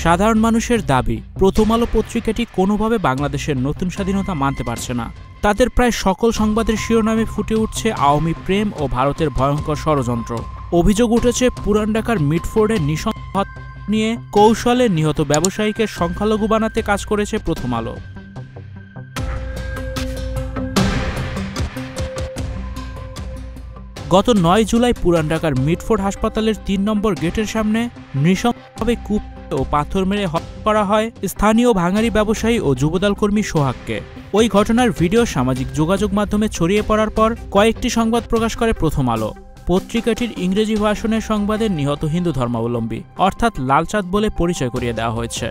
সাধারণ মানুষের দাবি, প্রথম আলো পত্রিকাটি কোনোভাবে বাংলাদেশের নতুন স্বাধীনতা মানতে পারছে না। তাদের প্রায় সকল সংবাদের শিরোনামে ফুটে উঠছে আওয়ামী প্রেম ও ভারতের ভয়ঙ্কর ষড়যন্ত্র। অভিযোগ উঠেছে পুরান ঢাকার মিটফোর্ডে নৃশংস হত্যা নিয়ে কৌশলে নিহত ব্যবসায়ীকে সংখ্যালঘু বানাতে কাজ করেছে প্রথম আলো। গত ৯ জুলাই পুরান ঢাকার মিটফোর্ড হাসপাতালের ৩ নম্বর গেটের সামনে নৃশংসভাবে কূপ ও পাথর মেরে হত্যা করা হয় স্থানীয় ভাঙারি ব্যবসায়ী ও যুবদল কর্মী সোহাগকে। ওই ঘটনার ভিডিও সামাজিক যোগাযোগ মাধ্যমে ছড়িয়ে পড়ার পর কয়েকটি সংবাদ প্রকাশ করে প্রথম আলো। পত্রিকাটির ইংরেজি ভার্সনের সংবাদে নিহত হিন্দু ধর্মাবলম্বী অর্থাৎ লালচাঁদ বলে পরিচয় করিয়ে দেওয়া হয়েছে।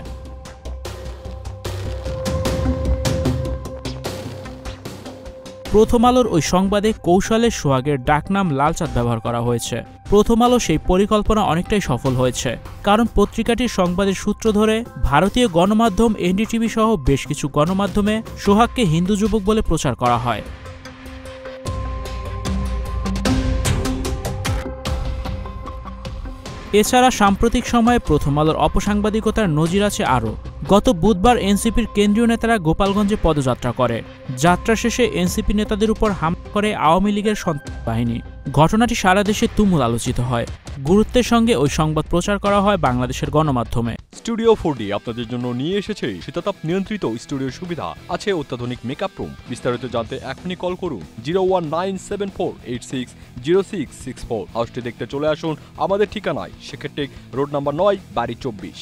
প্রথম আলোর ওই সংবাদে কৌশলে সোহাগের ডাকনাম লালচাঁদ ব্যবহার করা হয়েছে। প্রথম আলো সেই পরিকল্পনা অনেকটাই সফল হয়েছে, কারণ পত্রিকাটির সংবাদের সূত্র ধরে ভারতীয় গণমাধ্যম এনডিটিভি সহ বেশ কিছু গণমাধ্যমে সোহাগকে হিন্দু যুবক বলে প্রচার করা হয়। এছাড়া সাম্প্রতিক সময়ে প্রথম আলোর অপসাংবাদিকতার নজির আছে আরও। গত বুধবার এনসিপির কেন্দ্রীয় নেতারা গোপালগঞ্জে পদযাত্রা করে। যাত্রা শেষে এনসিপি নেতাদের উপর হামলা করে আওয়ামী লীগের সন্ত্রাসী বাহিনী। ঘটনাটি সারা দেশে তুমুল আলোচিত হয়। গুরুত্বের সঙ্গে ওই সংবাদ প্রচার করা হয় বাংলাদেশের গণমাধ্যমে। স্টুডিও 4D আপনাদের জন্য নিয়ে এসেছে শীতাতাপ নিয়ন্ত্রিত স্টুডিও সুবিধা, আছে অত্যাধুনিক মেকআপ রুম। বিস্তারিত জানতে এখনই কল করুন 01974860664। হাউসটি দেখতে চলে আসুন আমাদের ঠিকানায় শেখেরটেক রোড নাম্বার 9 বাড়ি 24।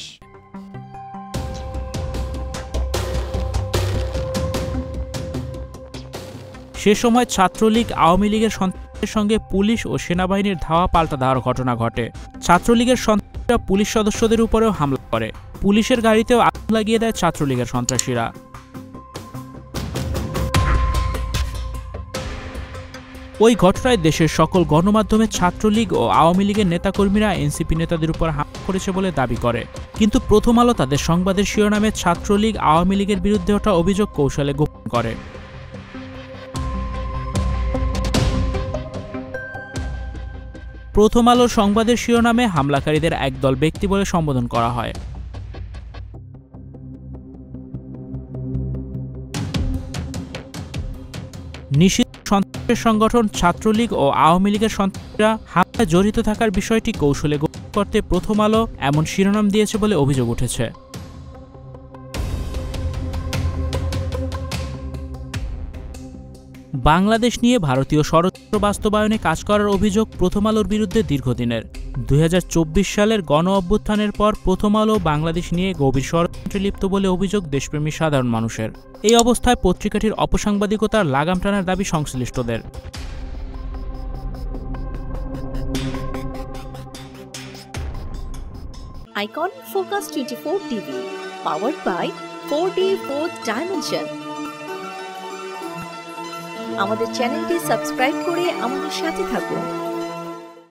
সে সময় ছাত্রলীগ আওয়ামী লীগের সন্ত্রাসের সঙ্গে পুলিশ ও সেনাবাহিনীর ধাওয়া পাল্টা দেওয়ার ঘটনা ঘটে। ছাত্রলীগের সন্ত্রাসীরা পুলিশ সদস্যদের উপরেও হামলা করে। পুলিশের গাড়িতেও আগুন লাগিয়ে দেয় ছাত্রলীগের সন্ত্রাসীরা। ওই ঘটনায় দেশের সকল গণমাধ্যমে ছাত্রলীগ ও আওয়ামী লীগের নেতাকর্মীরা এনসিপি নেতাদের উপর হামলা করেছে বলে দাবি করে। কিন্তু প্রথম আলো তাদের সংবাদের শিরোনামে ছাত্রলীগ আওয়ামী লীগের বিরুদ্ধে ওঠা অভিযোগ কৌশলে গোপন করে। প্রথম আলোর সংবাদের শিরোনামে হামলাকারীদের একদল ব্যক্তি বলে সম্বোধন করা হয়। নিষিদ্ধ সন্ত্রাসের সংগঠন ছাত্রলীগ ও আওয়ামী লীগের সন্ত্রাসীরা হামলায় জড়িত থাকার বিষয়টি কৌশলে গোপন করতে প্রথম আলো এমন শিরোনাম দিয়েছে বলে অভিযোগ উঠেছে। বাংলাদেশ নিয়ে ভারতীয় ষড়যন্ত্র বাস্তবায়নে কাজ করার অভিযোগ প্রথম আলোর বিরুদ্ধে দীর্ঘদিনের। ২০২৪ সালের গণ অভ্যুত্থানের পর প্রথম আলো বাংলাদেশ নিয়ে গভীর ষড়যন্ত্রে লিপ্ত বলে অভিযোগ দেশপ্রেমী সাধারণ মানুষের। এই অবস্থায় পত্রিকাটির অপসাংবাদিকতার লাগাম টানার দাবি সংশ্লিষ্টদের। Icon focus 24 TV, powered by 4D Fourth Dimension। আমাদের চ্যানেলটি সাবস্ক্রাইব করে আমাদের সাথে থাকুন।